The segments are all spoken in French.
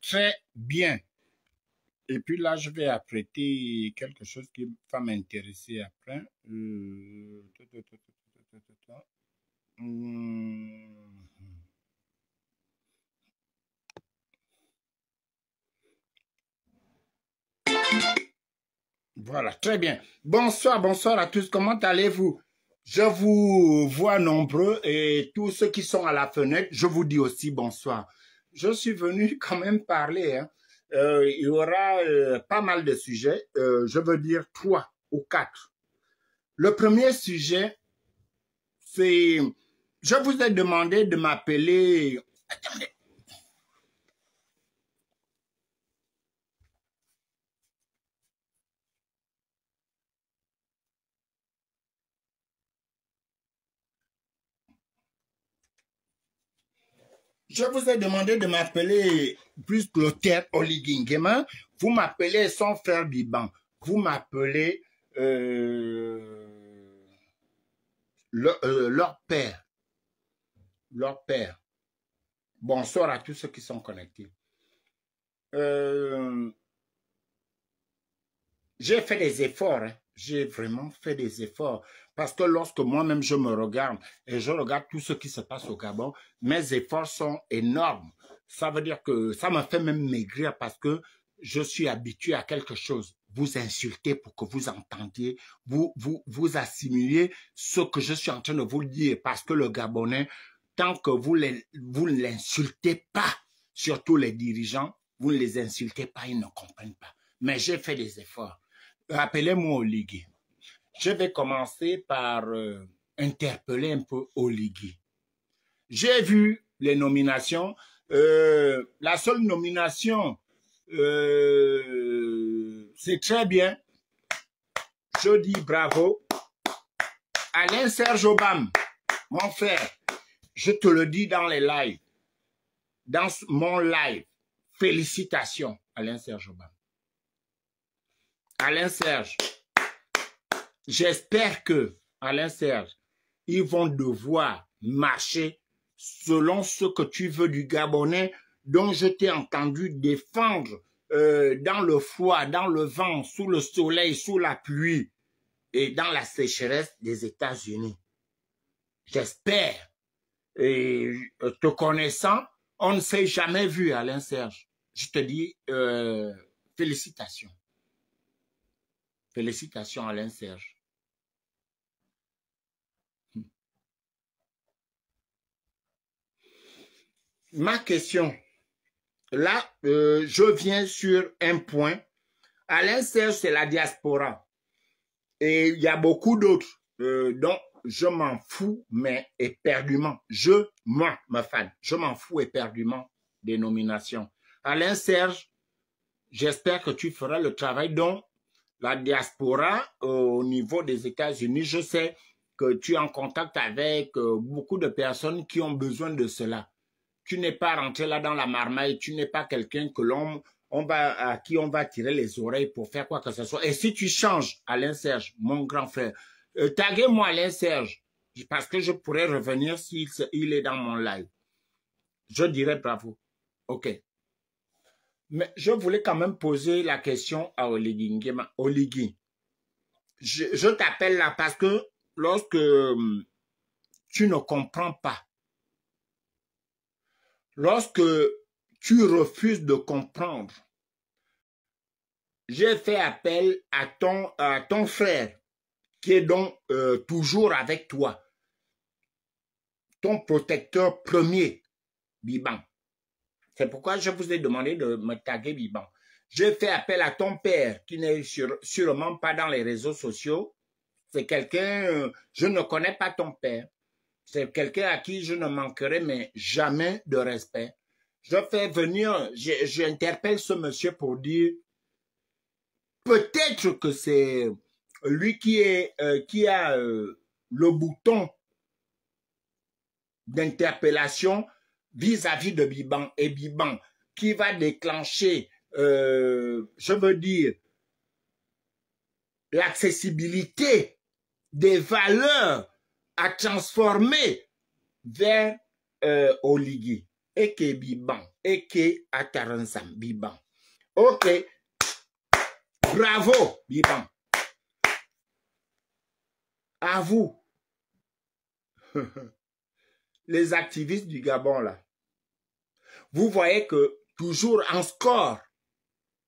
très bien. Et puis là, je vais apprêter quelque chose qui va m'intéresser après. Voilà, très bien. Bonsoir, bonsoir à tous. Comment allez-vous? Je vous vois nombreux et tous ceux qui sont à la fenêtre, je vous dis aussi bonsoir. Je suis venu quand même parler. Hein. Il y aura pas mal de sujets. Je veux dire 3 ou 4. Le premier sujet, c'est... Je vous ai demandé de m'appeler... Attendez. Je vous ai demandé de m'appeler plus Clotaire Oligingema. Vous m'appelez son frère Biban. Vous m'appelez leur père. Leur père. Bonsoir à tous ceux qui sont connectés. J'ai fait des efforts. Hein. J'ai vraiment fait des efforts. Parce que lorsque moi-même je me regarde et je regarde tout ce qui se passe au Gabon, mes efforts sont énormes. Ça veut dire que ça me fait même maigrir parce que je suis habitué à quelque chose. Vous insultez pour que vous entendiez, vous assimiler ce que je suis en train de vous dire. Parce que le Gabonais, tant que vous ne l'insultez pas, surtout les dirigeants, vous ne les insultez pas, ils ne comprennent pas. Mais j'ai fait des efforts. Appelez-moi Oligui. Je vais commencer par interpeller un peu Oligui. J'ai vu les nominations. La seule nomination, c'est très bien. Je dis bravo. Alain Serge Obam, mon frère, je te le dis dans les lives, dans mon live, félicitations, Alain Serge Obam. Alain Serge, j'espère que, Alain Serge, ils vont devoir marcher selon ce que tu veux du Gabonais dont je t'ai entendu défendre dans le froid, dans le vent, sous le soleil, sous la pluie et dans la sécheresse des États-Unis. J'espère, et te connaissant, on ne s'est jamais vu, Alain Serge. Je te dis félicitations. Félicitations, Alain Serge. Ma question, là, je viens sur un point. Alain Serge, c'est la diaspora. Et il y a beaucoup d'autres dont je m'en fous, mais éperdument. Je m'en fous éperdument des nominations. Alain Serge, j'espère que tu feras le travail dont la diaspora au niveau des États-Unis. Je sais que tu es en contact avec beaucoup de personnes qui ont besoin de cela. Tu n'es pas rentré là dans la marmaille, tu n'es pas quelqu'un que à qui on va tirer les oreilles pour faire quoi que ce soit. Et si tu changes, Alain Serge, mon grand frère, taguez-moi Alain Serge, parce que je pourrais revenir s'il est dans mon live. Je dirais bravo. OK. Mais je voulais quand même poser la question à Oligui. Oligui, je t'appelle là parce que lorsque tu ne comprends pas, lorsque tu refuses de comprendre, j'ai fait appel à ton frère qui est donc toujours avec toi, ton protecteur premier, Biban. C'est pourquoi je vous ai demandé de me taguer Biban. J'ai fait appel à ton père qui n'est sûrement pas dans les réseaux sociaux. C'est quelqu'un, je ne connais pas ton père. C'est quelqu'un à qui je ne manquerai mais jamais de respect. Je fais venir, j'interpelle ce monsieur pour dire peut-être que c'est lui qui a le bouton d'interpellation vis-à-vis de Biban et Biban qui va déclencher, je veux dire, l'accessibilité des valeurs à transformer vers Oligui et que Biban Eke Ataransam, Biban. Ok. Bravo, Biban. À vous. Les activistes du Gabon, là. Vous voyez que toujours en score,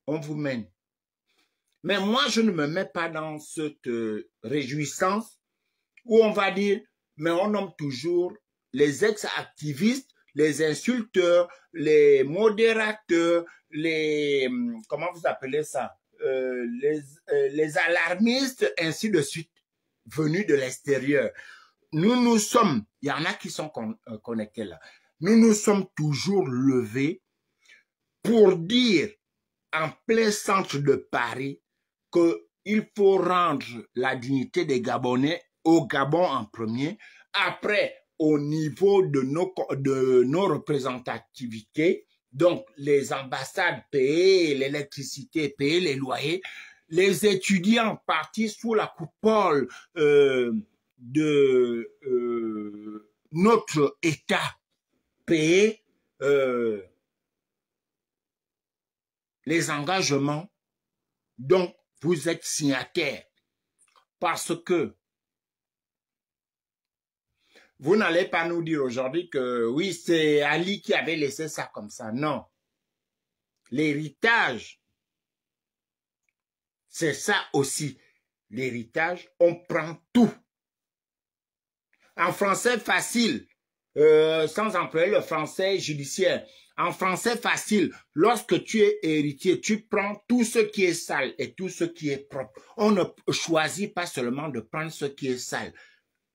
on vous mène. Mais moi, je ne me mets pas dans cette réjouissance où on va dire, mais on nomme toujours les ex-activistes, les insulteurs, les modérateurs, les, comment vous appelez ça, les alarmistes, ainsi de suite, venus de l'extérieur. Nous sommes, il y en a qui sont connectés là, nous sommes toujours levés pour dire en plein centre de Paris qu'il faut rendre la dignité des Gabonais au Gabon en premier, après au niveau de nos représentativités, donc les ambassades payer l'électricité, payer les loyers, les étudiants partis sous la coupole de notre État payer les engagements dont vous êtes signataires. Parce que vous n'allez pas nous dire aujourd'hui que oui, c'est Ali qui avait laissé ça comme ça. Non. L'héritage, c'est ça aussi. L'héritage, on prend tout. En français facile, sans employer le français judiciaire, en français facile, lorsque tu es héritier, tu prends tout ce qui est sale et tout ce qui est propre. On ne choisit pas seulement de prendre ce qui est sale.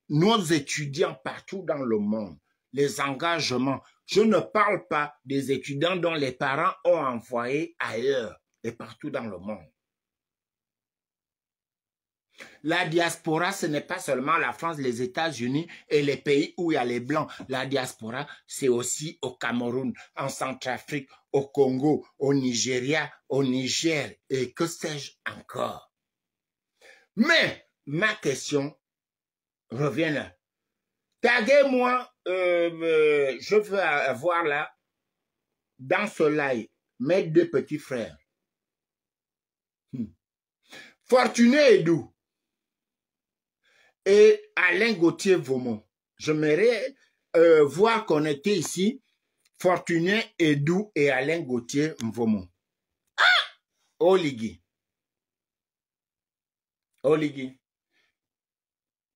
Nos étudiants partout dans le monde, les engagements, je ne parle pas des étudiants dont les parents ont envoyé ailleurs et partout dans le monde. La diaspora, ce n'est pas seulement la France, les États-Unis et les pays où il y a les Blancs. La diaspora, c'est aussi au Cameroun, en Centrafrique, au Congo, au Nigeria, au Niger et que sais-je encore. Mais ma question revient là. Taguez-moi, je veux avoir là, dans ce live, mes deux petits frères. Fortuné Edou et Alain Gauthier Vaumont. J'aimerais voir connecter ici Fortuné Edou et Alain Gauthier Vaumont. Ah! Oligui. Oligui.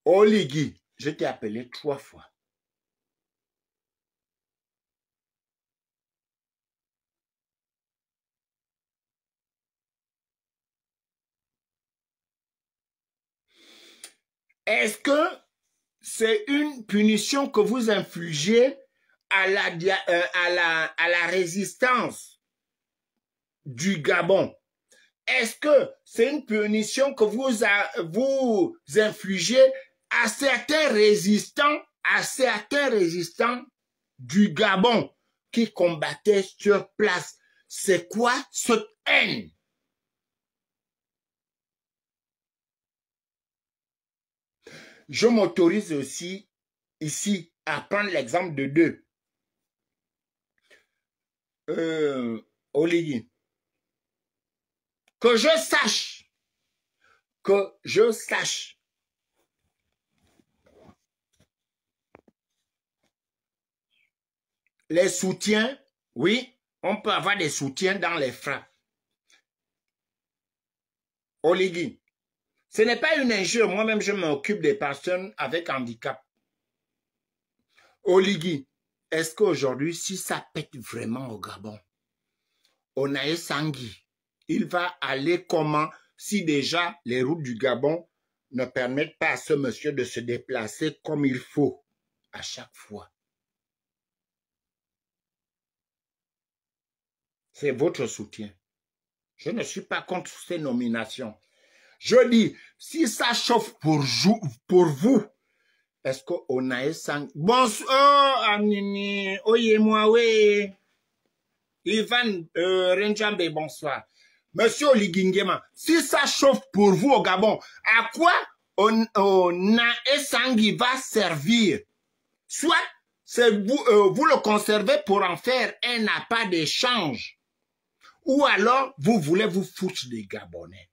Oligui. Je t'ai appelé 3 fois. Est-ce que c'est une punition que vous infligez à la résistance du Gabon? Est-ce que c'est une punition que vous infligez à certains résistants du Gabon qui combattaient sur place? C'est quoi cette haine? Je m'autorise aussi ici à prendre l'exemple de deux. Oligui. Que je sache, les soutiens, oui, on peut avoir des soutiens dans les frappes. Oligui, ce n'est pas une injure, moi-même je m'occupe des personnes avec handicap. Oligui, est-ce qu'aujourd'hui, si ça pète vraiment au Gabon, Onaye Sangui, il va aller comment si déjà les routes du Gabon ne permettent pas à ce monsieur de se déplacer comme il faut à chaque fois? C'est votre soutien. Je ne suis pas contre ces nominations. Je dis, si ça chauffe pour vous, est-ce qu'on a Sangui? Bonsoir, Anini, oye moi, oui. Ivan Renjambe, bonsoir. Monsieur Oligui Nguema, si ça chauffe pour vous au Gabon, à quoi Onaye Sangui va servir? Soit vous le conservez pour en faire un appât d'échange. Ou alors, vous voulez vous foutre des Gabonais.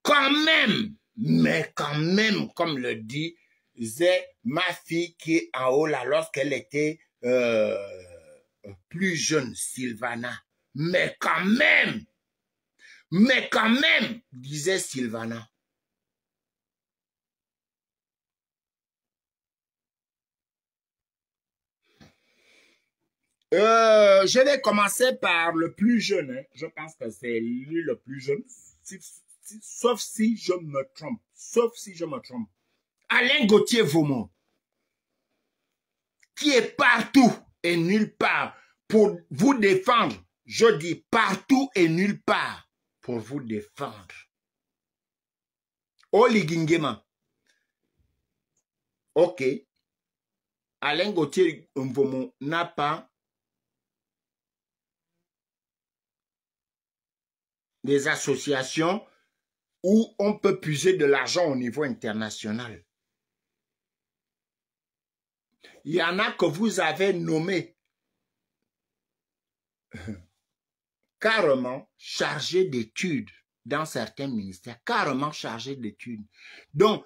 Quand même, mais quand même, comme le disait ma fille qui est en haut là, lorsqu'elle était plus jeune, Sylvana. Mais quand même, disait Sylvana. Je vais commencer par le plus jeune. Hein. Je pense que c'est lui le plus jeune. Sauf si je me trompe. Alain Gauthier Vaumont, qui est partout et nulle part pour vous défendre. Je dis partout et nulle part pour vous défendre. Oligingema. Ok. Alain Gauthier Vaumont n'a pas des associations où on peut puiser de l'argent au niveau international. Il y en a que vous avez nommés carrément chargés d'études dans certains ministères, carrément chargés d'études. Donc,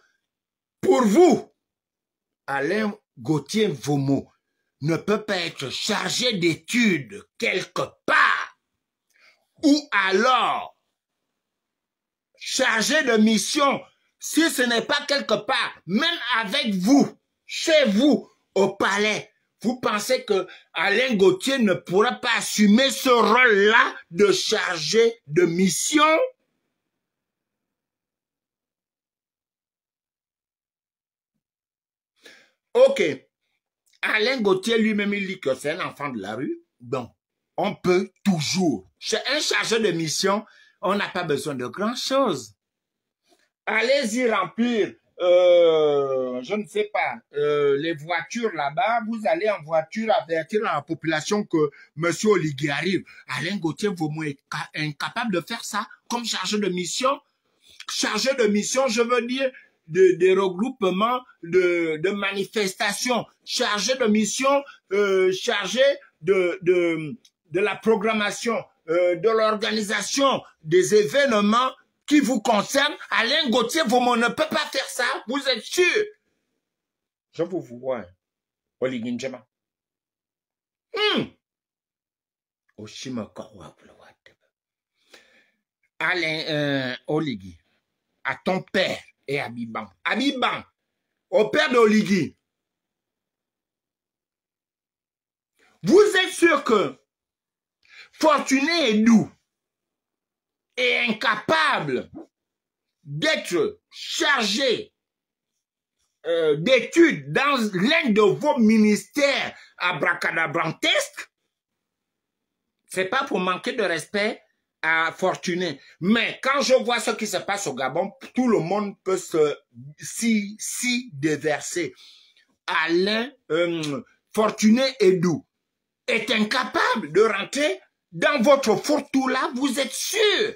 pour vous, Alain Gauthier Vaumont ne peut pas être chargé d'études quelque part, ou alors chargé de mission, si ce n'est pas quelque part, même avec vous, chez vous, au palais, vous pensez que Alain Gauthier ne pourra pas assumer ce rôle-là de chargé de mission? Ok. Alain Gauthier lui-même, il dit que c'est un enfant de la rue. Donc, on peut toujours. Chez un chargé de mission, on n'a pas besoin de grand-chose. Allez-y remplir, je ne sais pas, les voitures là-bas. Vous allez en voiture avertir la population que M. Oligui arrive. Alain Gauthier Vaumont est incapable de faire ça comme chargé de mission. Chargé de mission, je veux dire, des regroupements, de manifestations. Chargé de mission, chargé de la programmation, de l'organisation des événements qui vous concernent. Alain Gauthier Vaumont ne peut pas faire ça, vous êtes sûr? Je vous vois, Oligui Njema. Alain Oligui, à ton père et à Biban. Biban, au père de Oligui. Vous êtes sûr que Fortuné Edou est incapable d'être chargé d'études dans l'un de vos ministères abracadabrantesques? C'est pas pour manquer de respect à Fortuné. Mais quand je vois ce qui se passe au Gabon, tout le monde peut s'y déverser. Alain Fortuné Edou est incapable de rentrer dans votre fourre-tout là, vous êtes sûr?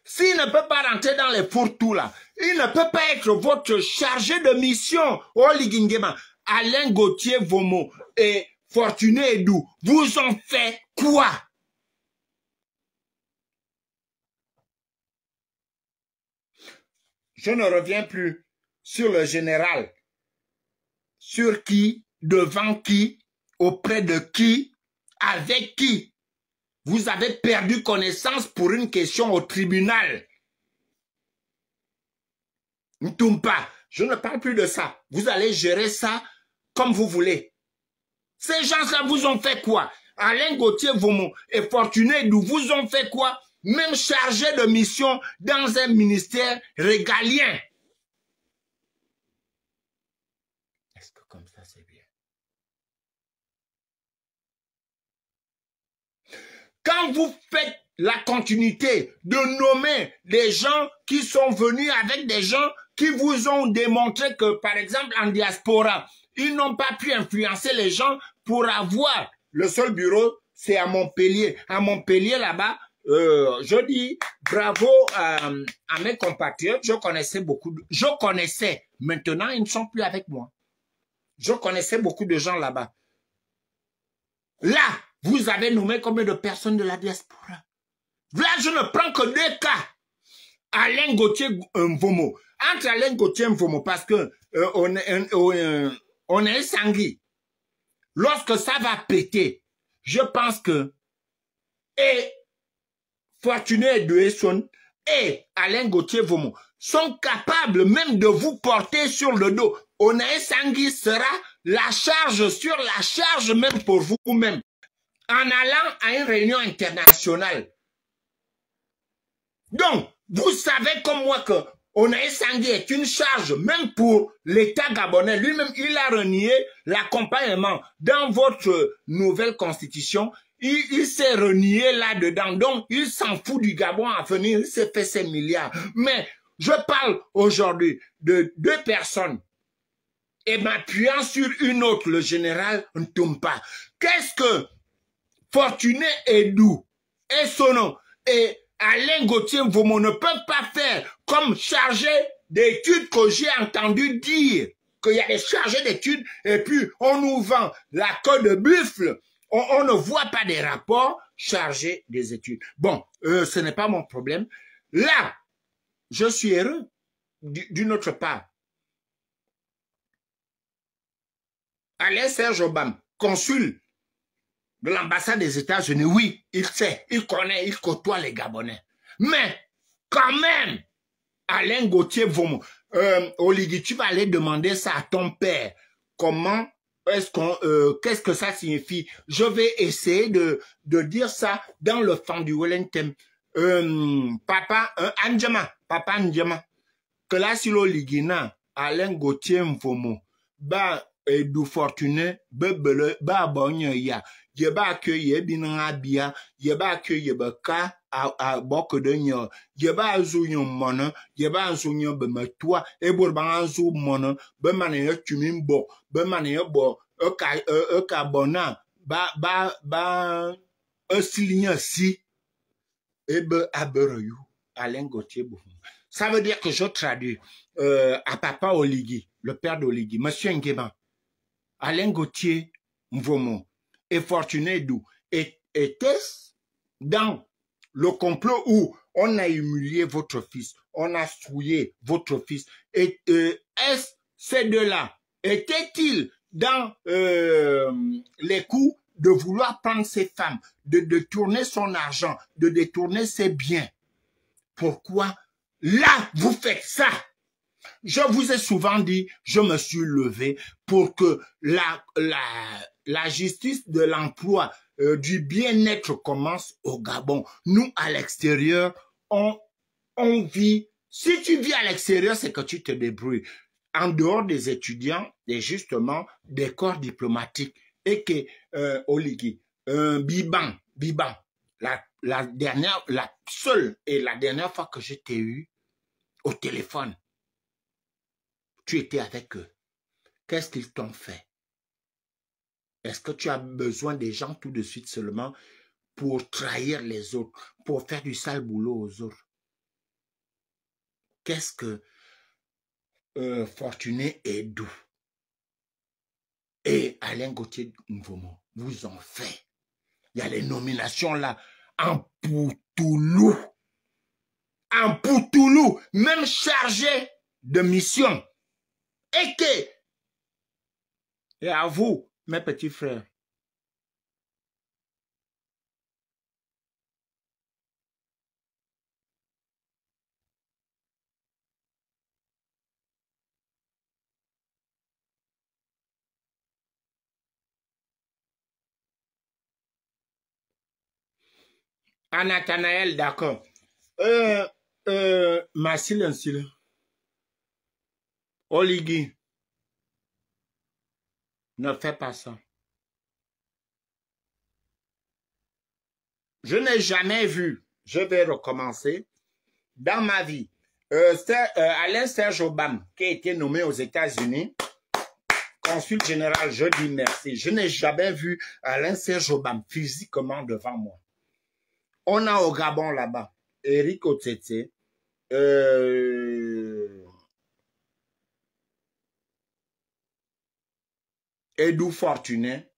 S'il ne peut pas rentrer dans les fourre-tout là, il ne peut pas être votre chargé de mission. Oligui Njema, Alain Gauthier Vaumont et Fortuné Edou, vous ont fait quoi? Je ne reviens plus sur le général. Sur qui, devant qui, auprès de qui, avec qui. Vous avez perdu connaissance pour une question au tribunal. Ntumpa, je ne parle plus de ça. Vous allez gérer ça comme vous voulez. Ces gens-là vous ont fait quoi? Alain Gauthier Vaumont et Fortuné Edou vous ont fait quoi? Même chargé de mission dans un ministère régalien. Est-ce que comme ça c'est bien? Quand vous faites la continuité de nommer des gens qui sont venus avec des gens qui vous ont démontré que, par exemple, en diaspora, ils n'ont pas pu influencer les gens pour avoir le seul bureau, c'est à Montpellier. À Montpellier, là-bas, je dis bravo à mes compatriotes. Je connaissais. Maintenant, ils ne sont plus avec moi. Je connaissais beaucoup de gens là-bas. Là, vous avez nommé combien de personnes de la diaspora? Là, je ne prends que 2 cas. Alain Gauthier Mvomo. Entre Alain Gauthier Mvomo, parce que on est sangui. Lorsque ça va péter, je pense que et Fortuné de Esson et Alain Gauthier Mvomo sont capables même de vous porter sur le dos. Onae Sangui sera la charge sur la charge même pour vous-même. En allant à une réunion internationale. Donc, vous savez comme moi que Onae Sangui est une charge même pour l'État gabonais. Lui-même, il a renié l'accompagnement dans votre nouvelle constitution. Il s'est renié là-dedans. Donc, il s'en fout du Gabon à venir. Il s'est fait ses milliards. Mais je parle aujourd'hui de 2 personnes. Et m'appuyant sur une autre, le général Ntumpa. Qu'est-ce que Fortuné Edou et Sono et Alain Gauthier Mvomo ne peuvent pas faire comme chargé d'études que j'ai entendu dire qu'il y a des chargés d'études et puis on nous vend la queue de buffle. On ne voit pas des rapports chargés des études. Bon, ce n'est pas mon problème. Là, je suis heureux d'une autre part. Alain Serge Obama, consul de l'ambassade des États-Unis, oui, il sait, il connaît, il côtoie les Gabonais. Mais, quand même, Alain Gauthier Mvomo, Oligui, tu vas aller demander ça à ton père. Comment est-ce qu'on, qu'est-ce que ça signifie? Je vais essayer de dire ça dans le fond du Wellington. Papa Ndjama, que là, si l'Oligui na, Alain Gauthier Mvomo, bah, Edou Fortuné, bebele, ba bonye ya, ye ba accueillir binanga bia, ye ba accueillir beka a bok de nyo, ye ba azu yon mono, ye ba azu yon be metwa, e bor ba azu mono, be mane yo tumimbo, be mane yo bo, ka bona, silinyo si, e be abere you, Alain Gauthier Mvomo. Ça veut dire que je traduis, à papa Oligui, le père d'Oligui, monsieur Nguema, Alain Gauthier Mvomo et Fortuné Edou étaient dans le complot où on a humilié votre fils, on a souillé votre fils. Et est-ce ces deux-là étaient-ils dans les coups de vouloir prendre ses femmes, de détourner son argent, de détourner ses biens? Pourquoi là vous faites ça? Je vous ai souvent dit, je me suis levé pour que la justice de l'emploi, du bien-être commence au Gabon. Nous, à l'extérieur, on vit. Si tu vis à l'extérieur, c'est que tu te débrouilles. En dehors des étudiants et justement des corps diplomatiques. Et que, Oligui, Biban, la seule et la dernière fois que je t'ai eu au téléphone, tu étais avec eux. Qu'est-ce qu'ils t'ont fait? Est-ce que tu as besoin des gens tout de suite seulement pour trahir les autres, pour faire du sale boulot aux autres? Qu'est-ce que Fortuné Edou et Alain Gauthier Mvomo vous ont fait? Il y a les nominations là, en Poutoulou, même chargé de mission. Et à vous, mes petits frères, à Nathanaël, d'accord. Massile, Oligui, ne fais pas ça. Je n'ai jamais vu, je vais recommencer, dans ma vie, Alain Serge Obama, qui a été nommé aux États-Unis, consul général, je dis merci. Je n'ai jamais vu Alain Serge Obama physiquement devant moi. on a au Gabon là-bas, Eric Otete, Edou Fortuné,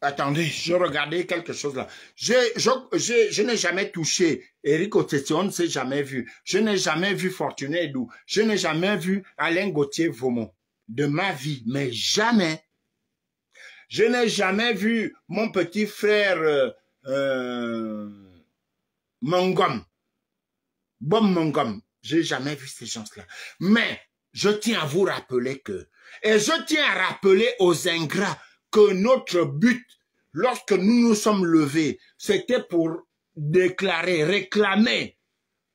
attendez, je regardais quelque chose là. Je n'ai jamais touché Eric Otete, on ne s'est jamais vu. Je n'ai jamais vu Fortuné Edou. Je n'ai jamais vu Alain Gauthier Vaumont de ma vie, mais jamais. Je n'ai jamais vu mon petit frère Mongom, Bob Mongom. Je n'ai jamais vu ces gens-là. Mais je tiens à vous rappeler que, et je tiens à rappeler aux ingrats que notre but, lorsque nous nous sommes levés, c'était pour déclarer, réclamer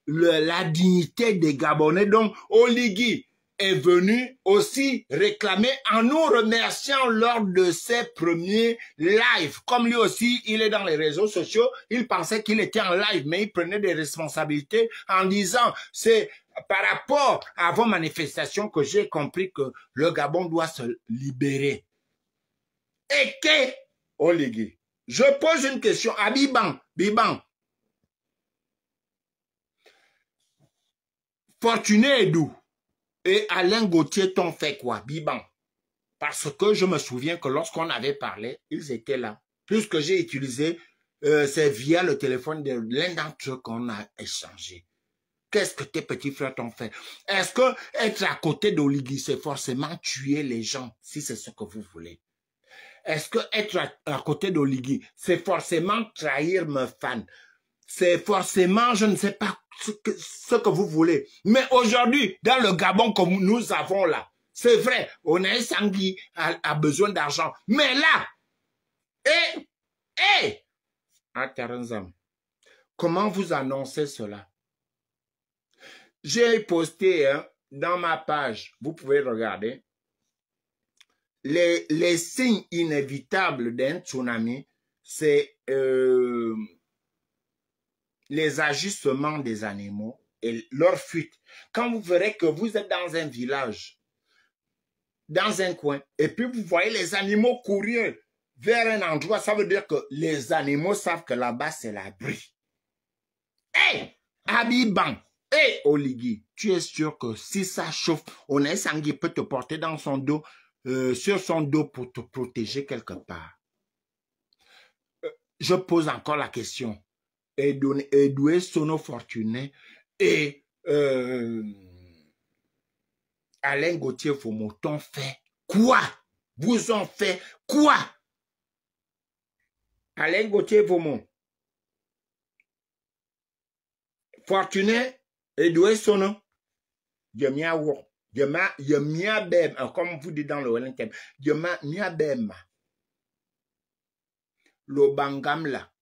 la dignité des Gabonais. Donc, Oligui est venu aussi réclamer en nous remerciant lors de ses premiers lives. Comme lui aussi, il est dans les réseaux sociaux, il pensait qu'il était en live, mais il prenait des responsabilités en disant, c'est par rapport à vos manifestations que j'ai compris que le Gabon doit se libérer. Et que, Oligui, je pose une question à Biban, Fortuné Edou et Alain Gauthier t'ont fait quoi, Biban? Parce que je me souviens que lorsqu'on avait parlé, ils étaient là. Puisque j'ai utilisé, c'est via le téléphone de l'un d'entre eux qu'on a échangé. Qu'est-ce que tes petits frères t'ont fait? Est-ce que être à côté d'Oligui, c'est forcément tuer les gens, si c'est ce que vous voulez? Est-ce que être à côté d'Oligui, c'est forcément trahir mes fans? C'est forcément, je ne sais pas ce que vous voulez. Mais aujourd'hui, dans le Gabon que nous avons là, c'est vrai, Onaï Sangui a besoin d'argent. Mais là, Ataranzam, comment vous annoncez cela? J'ai posté dans ma page, vous pouvez regarder, les signes inévitables d'un tsunami, c'est les agissements des animaux et leur fuite. Quand vous verrez que vous êtes dans un village, dans un coin, et puis vous voyez les animaux courir vers un endroit, ça veut dire que les animaux savent que là-bas, c'est l'abri. Hé, Abiban, hé, Oligui, tu es sûr que si ça chauffe, Onaï Sangui peut te porter dans son dos, sur son dos pour te protéger quelque part. Je pose encore la question. Edoué Sono Fortuné et Alain Gauthier Vaumont t'ont fait quoi? Vous ont fait quoi? Alain Gauthier Vaumont, Fortuné, Edoué Sono, Yemia Wo, Yemia Bem, comme vous dites dans le Wellington, Yemia Bem, le Bangamla.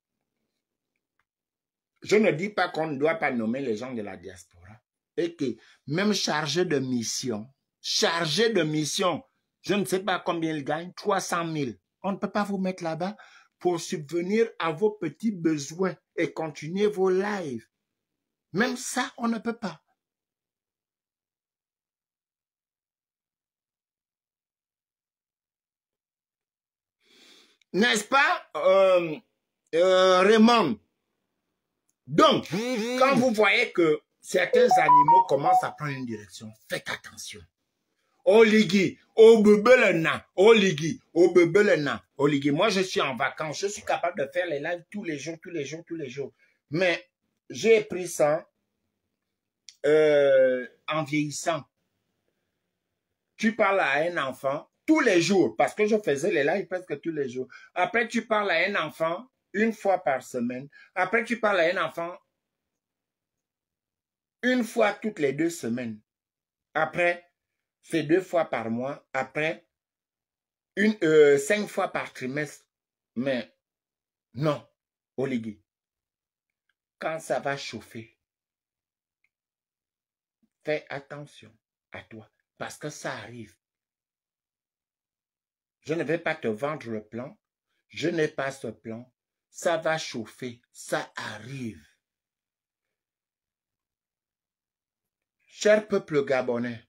Je ne dis pas qu'on ne doit pas nommer les gens de la diaspora. Et que même chargé de mission, je ne sais pas combien ils gagnent, 300 000. On ne peut pas vous mettre là-bas pour subvenir à vos petits besoins et continuer vos lives. Même ça, on ne peut pas. N'est-ce pas, Raymond? Donc, quand vous voyez que certains animaux commencent à prendre une direction, faites attention. Oligui, Oligui, Oligui. Moi, je suis en vacances, je suis capable de faire les lives tous les jours. Mais j'ai pris ça en vieillissant. Tu parles à un enfant tous les jours, parce que je faisais les lives presque tous les jours. Après, tu parles à un enfant une fois par semaine. Après, tu parles à un enfant une fois toutes les 2 semaines. Après, c'est 2 fois par mois. Après, 5 fois par trimestre. Mais non, Oligui, quand ça va chauffer, fais attention à toi, parce que ça arrive. Je ne vais pas te vendre le plan. Je n'ai pas ce plan. Ça va chauffer. Ça arrive. cher peuple gabonais,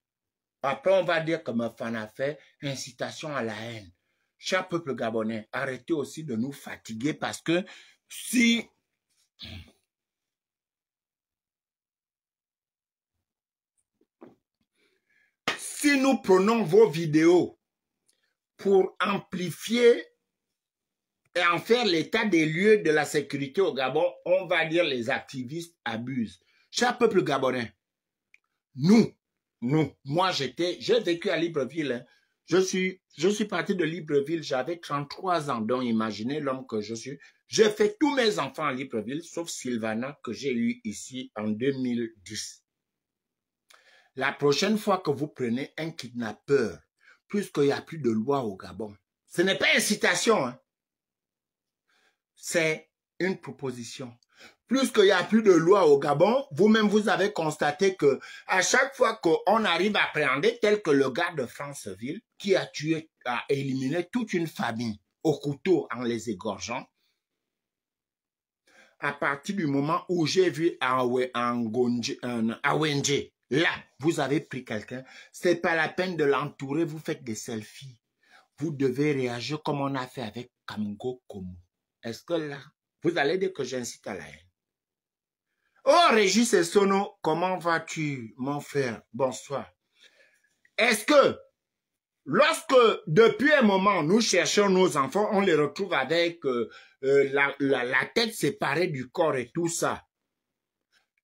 après on va dire que Mefan a fait incitation à la haine. Cher peuple gabonais, arrêtez aussi de nous fatiguer parce que si nous prenons vos vidéos pour amplifier et en faire l'état des lieux de la sécurité au Gabon, on va dire les activistes abusent. Cher peuple gabonais, moi j'ai vécu à Libreville. Hein. Je suis parti de Libreville, j'avais 33 ans, donc imaginez l'homme que je suis. J'ai fait tous mes enfants à Libreville, sauf Sylvana que j'ai eu ici en 2010. La prochaine fois que vous prenez un kidnappeur, puisqu'il n'y a plus de loi au Gabon, ce n'est pas incitation, hein. C'est une proposition. Puisqu'il n'y a plus de loi au Gabon, vous-même vous avez constaté que à chaque fois qu'on arrive à appréhender, tel que le gars de Franceville, qui a éliminé toute une famille au couteau en les égorgeant, à partir du moment où j'ai vu Awenje, là, vous avez pris quelqu'un, c'est pas la peine de l'entourer, vous faites des selfies. Vous devez réagir comme on a fait avec Kamgo Komo. Est-ce que là, vous allez dire que j'incite à la haine? Oh, Régis et Sono, comment vas-tu, mon frère? Bonsoir. Est-ce que, lorsque, depuis un moment, nous cherchons nos enfants, on les retrouve avec la tête séparée du corps et tout ça.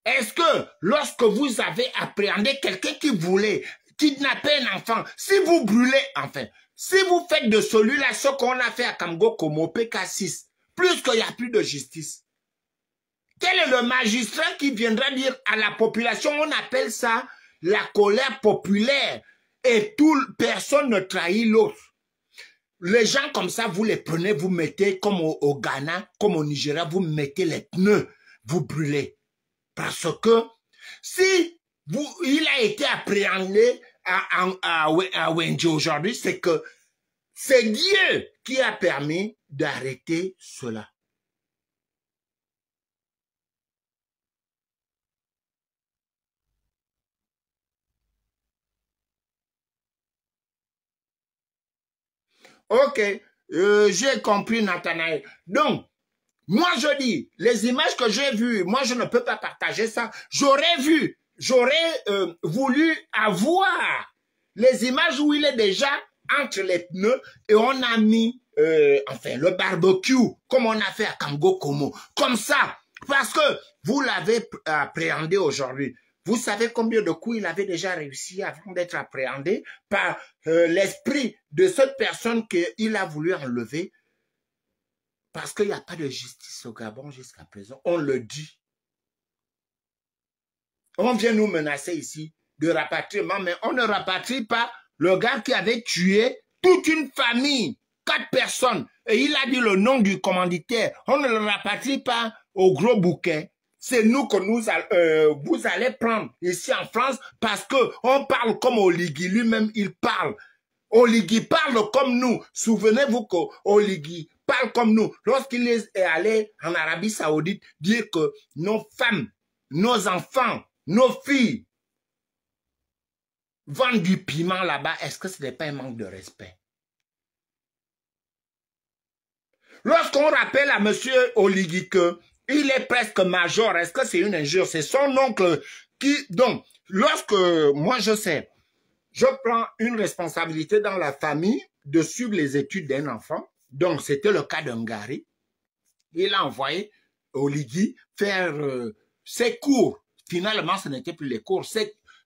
Est-ce que, lorsque vous avez appréhendé quelqu'un qui voulait kidnapper un enfant, si vous brûlez, enfin, si vous faites de celui-là ce qu'on a fait à Kamgo Komo PK6, plus qu'il n'y a plus de justice, quel est le magistrat qui viendra dire à la population, on appelle ça la colère populaire, et personne ne trahit l'autre. Les gens comme ça, vous les prenez, vous mettez comme au Ghana, comme au Nigeria, vous mettez les pneus, vous brûlez. Parce que si il a été appréhendé à Wenji aujourd'hui, c'est que c'est Dieu qui a permis d'arrêter cela. Ok, j'ai compris, Nathanaël. Donc, moi je dis, les images que j'ai vues, moi je ne peux pas partager ça. J'aurais voulu avoir les images où il est déjà entre les pneus et on a mis, enfin, le barbecue, comme on a fait à Kamgo Komo. Comme ça, parce que vous l'avez appréhendé aujourd'hui. Vous savez combien de coups il avait déjà réussi avant d'être appréhendé par l'esprit de cette personne qu'il a voulu enlever. Parce qu'il n'y a pas de justice au Gabon jusqu'à présent. On le dit. On vient nous menacer ici de rapatriement, mais on ne rapatrie pas le gars qui avait tué toute une famille, 4 personnes. Et il a dit le nom du commanditaire. On ne le rapatrie pas au gros bouquet. C'est nous que vous allez prendre ici en France parce qu'on parle comme Oligui. Lui-même, il parle. Oligui parle comme nous. Souvenez-vous qu'Oligui parle comme nous. Lorsqu'il est allé en Arabie Saoudite dire que nos femmes, nos enfants, nos filles vendent du piment là-bas, est-ce que ce n'est pas un manque de respect? Lorsqu'on rappelle à M. Oligui qu'il est presque major, est-ce que c'est une injure? C'est son oncle qui... Donc, lorsque moi je sais, je prends une responsabilité dans la famille de suivre les études d'un enfant. Donc, c'était le cas d'Ungari. Il a envoyé Oligui faire ses cours. Finalement, ce n'était plus les cours.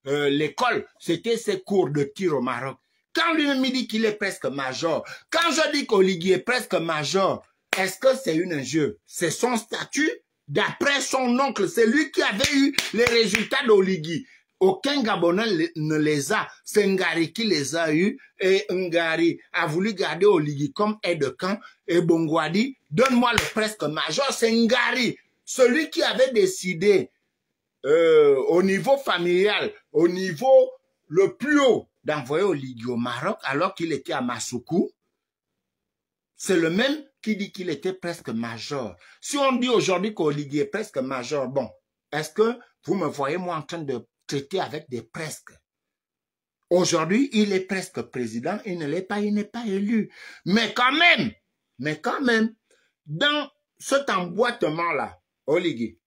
L'école, c'était ses cours de tir au Maroc. Quand lui-même dit qu'il est presque major, quand je dis qu'Oligui est presque major, est-ce que c'est une injure? C'est son statut d'après son oncle. C'est lui qui avait eu les résultats d'Oligui. Aucun Gabonais ne les a. C'est Ngari qui les a eus. Et Ngari a voulu garder Oligui comme aide-de-camp. Et Bongo a dit, donne-moi le presque major. C'est Ngari, celui qui avait décidé au niveau familial, au niveau le plus haut, d'envoyer Oligui au Maroc alors qu'il était à Massoukou. C'est le même qui dit qu'il était presque major. Si on dit aujourd'hui qu'Oligui est presque major, bon, est-ce que vous me voyez moi en train de traiter avec des presque. Aujourd'hui, il est presque président, il ne l'est pas, il n'est pas élu. Mais quand même, dans cet emboîtement-là, Oligui,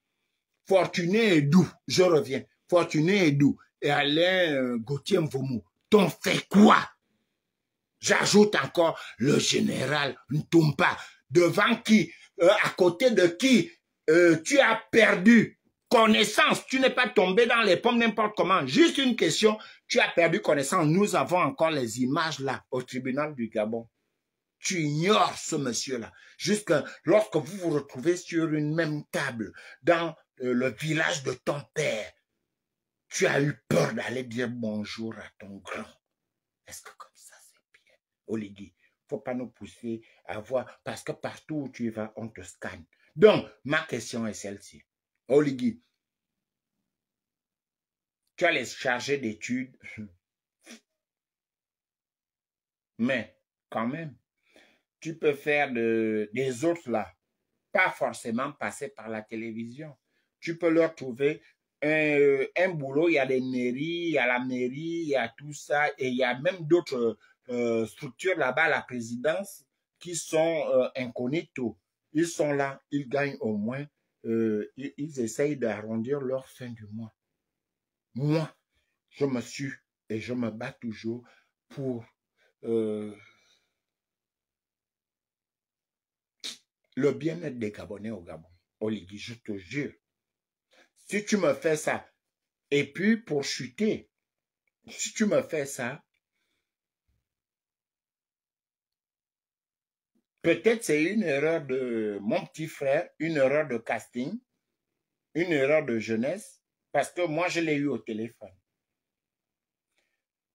Fortuné et Doux, je reviens, Fortuné et Doux, et Alain Gauthier Mvoumou, t'ont fait quoi? J'ajoute encore le général Ntoumpa, devant qui, à côté de qui tu as perdu connaissance, tu n'es pas tombé dans les pommes n'importe comment. Juste une question, tu as perdu connaissance. Nous avons encore les images là au tribunal du Gabon. Tu ignores ce monsieur-là. Jusque lorsque vous vous retrouvez sur une même table dans le village de ton père, tu as eu peur d'aller dire bonjour à ton grand. Est-ce que comme ça c'est bien? Oligui, faut pas nous pousser à voir, parce que partout où tu vas, on te scanne. Donc, ma question est celle-ci. Oligui, tu as les chargés d'études, mais quand même, tu peux faire des autres là, pas forcément passer par la télévision. Tu peux leur trouver un boulot, il y a des mairies, il y a la mairie, il y a tout ça, et il y a même d'autres structures là-bas, la présidence, qui sont incognito. Ils sont là, ils gagnent au moins, ils essayent d'arrondir leur fin du mois. Moi, je me suis et je me bats toujours pour le bien-être des Gabonais au Gabon. Oligui, je te jure. Si tu me fais ça, et puis pour chuter, si tu me fais ça, peut-être c'est une erreur de mon petit frère, une erreur de casting, une erreur de jeunesse, parce que moi je l'ai eu au téléphone.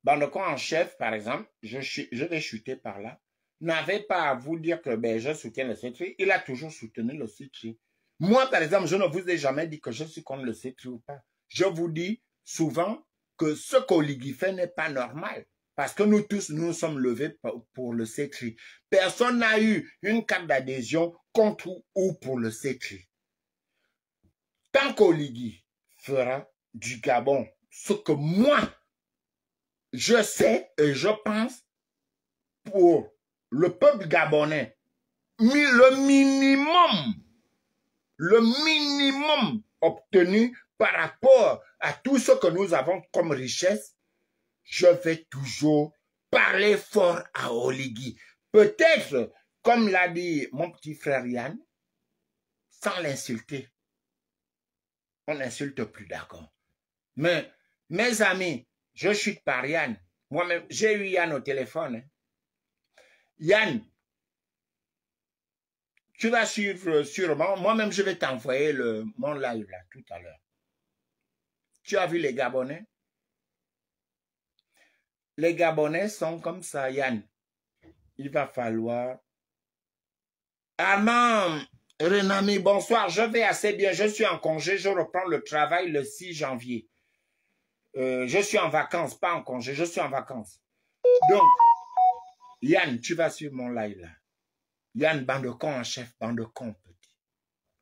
Bandeko en chef, par exemple, je vais chuter par là, n'avait pas à vous dire que ben, je soutiens le C-Tri, il a toujours soutenu le C-Tri. Moi, par exemple, je ne vous ai jamais dit que je suis contre le C-Tri ou pas. Je vous dis souvent que ce qu'Oligui fait n'est pas normal. Parce que nous tous, nous sommes levés pour le C-Tri. Personne n'a eu une carte d'adhésion contre ou pour le C-Tri. Tant qu'Oligui fera du Gabon ce que moi, je sais et je pense pour le peuple gabonais, le minimum obtenu par rapport à tout ce que nous avons comme richesse, je vais toujours parler fort à Oligui. Peut-être, comme l'a dit mon petit frère Yann, sans l'insulter. On n'insulte plus, d'accord. Mais, mes amis, je chute par Yann. Moi-même, j'ai eu Yann au téléphone. Hein. Yann, tu vas suivre sûrement. Moi-même, je vais t'envoyer mon live là tout à l'heure. Tu as vu les Gabonais? Les Gabonais sont comme ça, Yann. Il va falloir... Armand, Renami, bonsoir. Je vais assez bien. Je suis en congé. Je reprends le travail le 6 janvier. Je suis en vacances, pas en congé. Je suis en vacances. Donc, Yann, tu vas suivre mon live là. Yann, Bandecon en chef, Bandecon petit.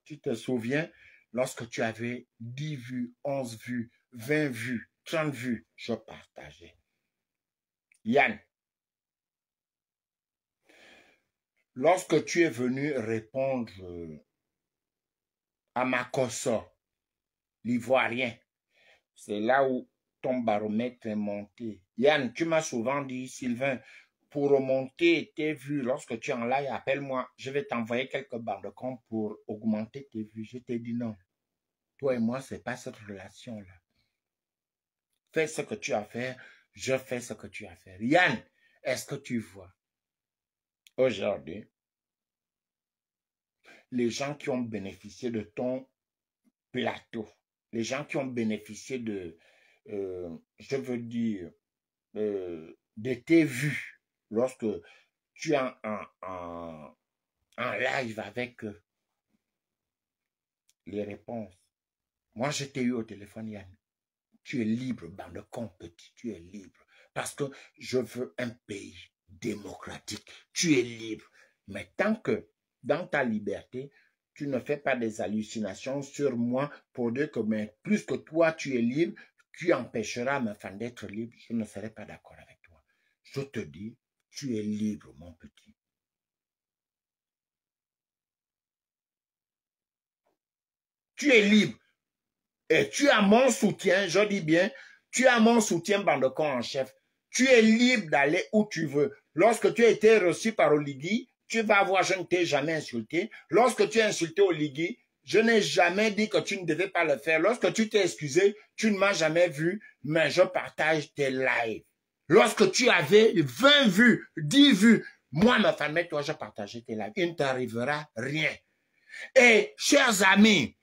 Tu te souviens, lorsque tu avais 10 vues, 11 vues, 20 vues, 30 vues, je partageais. Yann, lorsque tu es venu répondre à Makosso, l'Ivoirien, c'est là où ton baromètre est monté. Yann, tu m'as souvent dit, Sylvain, pour remonter tes vues, lorsque tu es en live, appelle-moi, je vais t'envoyer quelques barres de compte pour augmenter tes vues. Je t'ai dit non. Toi et moi, ce n'est pas cette relation-là. Fais ce que tu as à faire, je fais ce que tu as à faire. Yann, est-ce que tu vois aujourd'hui les gens qui ont bénéficié de ton plateau, les gens qui ont bénéficié de, je veux dire, de tes vues lorsque tu es en live avec les réponses. Moi, je t'ai eu au téléphone, Yann. Tu es libre, bande de con petit, tu es libre. Parce que je veux un pays démocratique. Tu es libre. Mais tant que dans ta liberté, tu ne fais pas des hallucinations sur moi pour dire que mais plus que toi, tu es libre, qui empêchera ma femme d'être libre, je ne serai pas d'accord avec toi. Je te dis, tu es libre, mon petit. Tu es libre. Et tu as mon soutien, je dis bien, tu as mon soutien, Bandecon en chef. Tu es libre d'aller où tu veux. Lorsque tu as été reçu par Oligui, tu vas voir, je ne t'ai jamais insulté. Lorsque tu as insulté Oligui, je n'ai jamais dit que tu ne devais pas le faire. Lorsque tu t'es excusé, tu ne m'as jamais vu, mais je partage tes lives. Lorsque tu avais 20 vues, 10 vues, moi, ma famille, toi, je partageais tes lives. Il ne t'arrivera rien. Et, chers amis,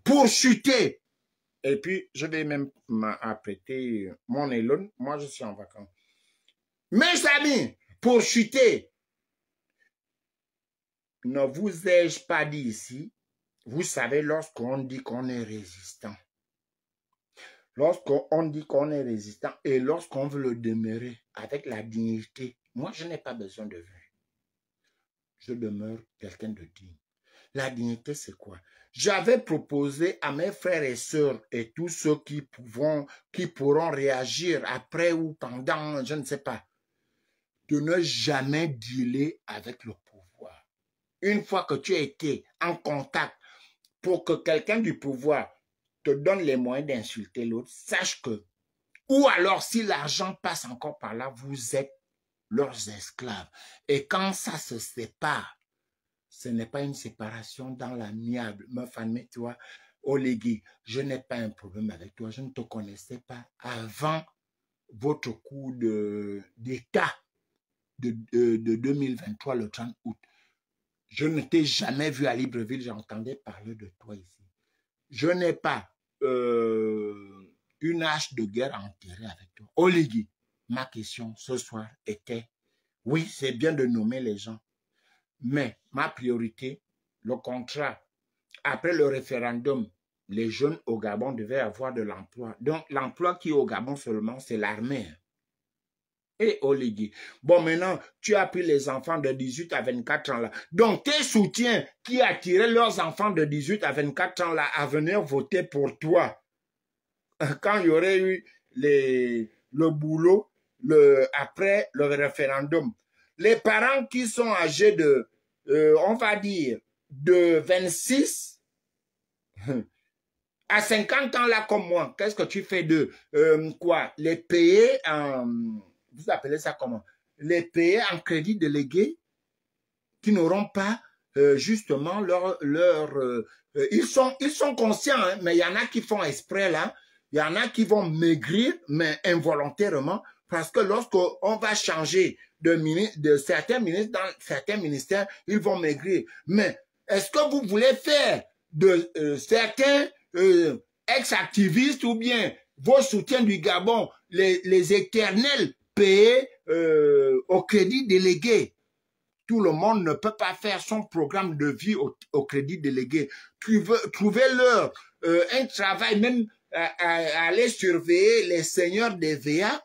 pour chuter, et puis, je vais même m'apprêter mon élon. Moi, je suis en vacances. Mes amis, pour chuter, ne vous ai-je pas dit ici, vous savez, lorsqu'on dit qu'on est résistant, lorsqu'on dit qu'on est résistant et lorsqu'on veut le demeurer avec la dignité, moi, je n'ai pas besoin de vue. Je demeure quelqu'un de digne. La dignité, c'est quoi? J'avais proposé à mes frères et sœurs et tous ceux qui pourront réagir après ou pendant, je ne sais pas, de ne jamais dealer avec le pouvoir. Une fois que tu as été en contact pour que quelqu'un du pouvoir te donne les moyens d'insulter l'autre, sache que, ou alors si l'argent passe encore par là, vous êtes leurs esclaves. Et quand ça se sépare, ce n'est pas une séparation dans l'amiable. Ma famille, toi, Oligui, je n'ai pas un problème avec toi. Je ne te connaissais pas avant votre coup d'État de 2023, le 30 août. Je ne t'ai jamais vu à Libreville, j'entendais parler de toi ici. Je n'ai pas une hache de guerre enterrée avec toi. Oligui, ma question ce soir était, oui, c'est bien de nommer les gens, mais ma priorité, le contrat, après le référendum, les jeunes au Gabon devaient avoir de l'emploi. Donc, l'emploi qui est au Gabon seulement, c'est l'armée. Et Oligui. Bon, maintenant, tu as pris les enfants de 18 à 24 ans là. Donc, tes soutiens qui attiraient leurs enfants de 18 à 24 ans là à venir voter pour toi, quand il y aurait eu le boulot après le référendum, les parents qui sont âgés de, on va dire, de 26 à 50 ans là comme moi, qu'est-ce que tu fais de quoi? Les payer en... Vous appelez ça comment? Les payer en crédit délégué qui n'auront pas justement ils sont conscients, hein, mais il y en a qui font exprès là. Il y en a qui vont maigrir, mais involontairement, parce que lorsqu'on va changer de certains ministres dans certains ministères, ils vont maigrir. Mais est-ce que vous voulez faire de certains ex-activistes ou bien vos soutiens du Gabon, les éternels payés au crédit délégué? Tout le monde ne peut pas faire son programme de vie au crédit délégué. Trouvez-leur un travail, même à aller surveiller les seigneurs des VA,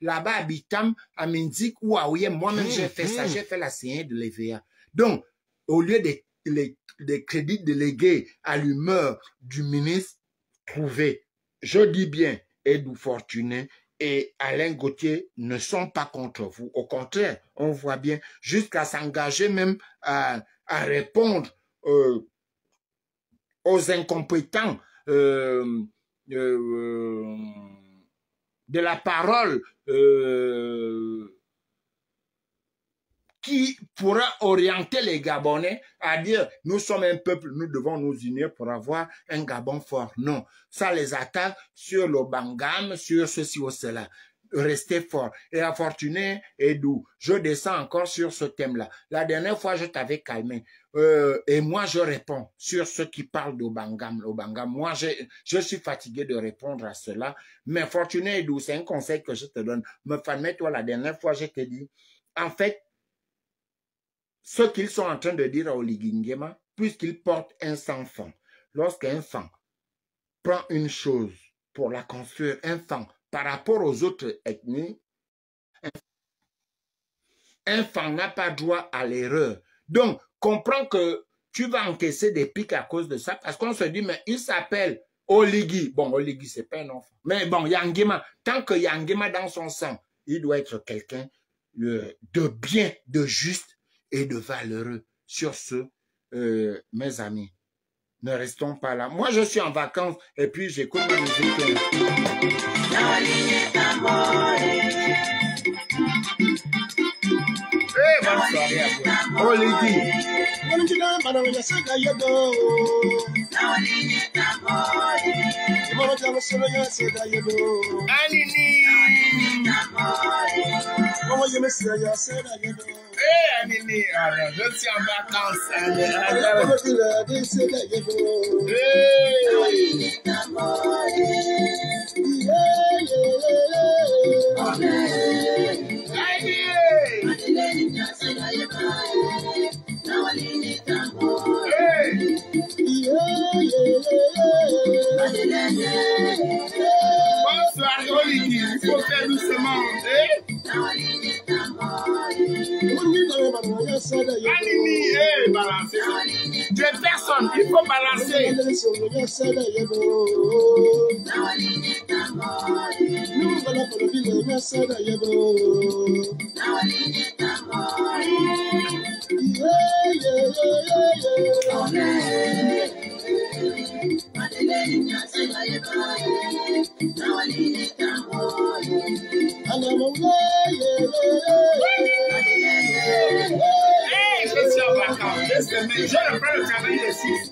là-bas à Bitam, à Minzik ou à Ouye. Moi-même, j'ai fait ça, j'ai fait la seigneur de l'EVA. Donc, au lieu des crédits délégués à l'humeur du ministre, trouvez, je dis bien, Edou Fortuné et Alain Gauthier ne sont pas contre vous. Au contraire, on voit bien, jusqu'à s'engager même à répondre aux incompétents de la parole qui pourra orienter les Gabonais à dire nous sommes un peuple, nous devons nous unir pour avoir un Gabon fort. Non, ça les attaque sur le Bangam, sur ceci ou cela. Restez fort. Et à Fortuné et Dou, je descends encore sur ce thème-là. La dernière fois, je t'avais calmé. Et moi, je réponds sur ceux qui parlent d'Obangam. Moi, je suis fatigué de répondre à cela. Mais Fortuné et Dou, c'est un conseil que je te donne. Me toi la dernière fois, je t'ai dit, en fait, ce qu'ils sont en train de dire à Oligui Nguema, puisqu'ils portent un sang-fond. Lorsqu'un fan prend une chose pour la construire, un fan, par rapport aux autres ethnies, un fan n'a pas droit à l'erreur. Donc, comprends que tu vas encaisser des pics à cause de ça, parce qu'on se dit, mais il s'appelle Oligui. Bon, Oligui, c'est pas un enfant. Mais bon, Yangema, tant que Yangema dans son sang, il doit être quelqu'un de bien, de juste et de valeureux. Sur ce, mes amis, ne restons pas là. Moi, je suis en vacances et puis j'écoute ma musique. Hey, bonne soirée à vous. Oligui. Anini, je suis en vacances. Bonsoir, Oligui. Il faut faire doucement. Anini, balancer. Tu es personne, il faut balancer. Je suis en vacances. Je reprends le travail de 6.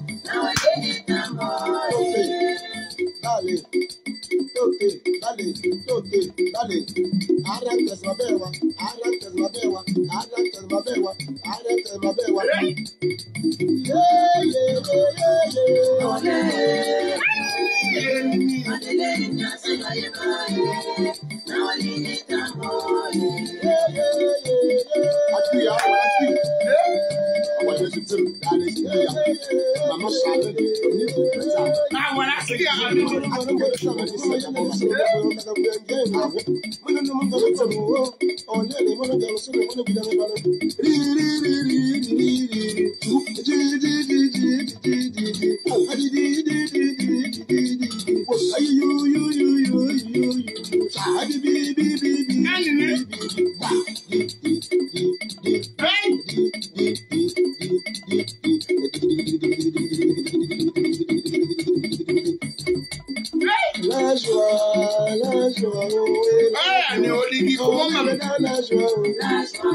Ah, voilà ce qu'il y a. La joie, Oligui, comment maman?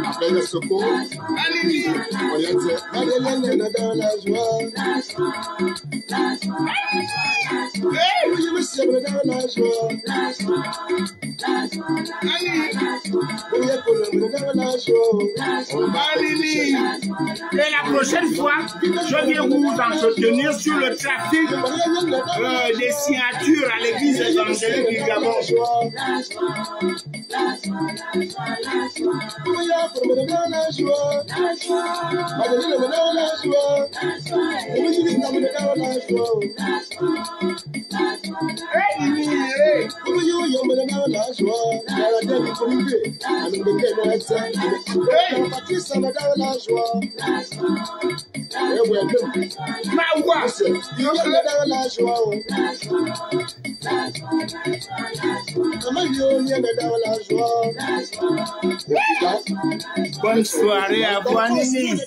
après le secours, Anini. on y a dit, dans la joie, oui, monsieur, dans la joie, oui, dans la joie, Anini. Et la prochaine fois, je viens vous entretenir sur le trafic des signatures à l'église évangélique du Gabon. Bonne soirée à vous, Anini.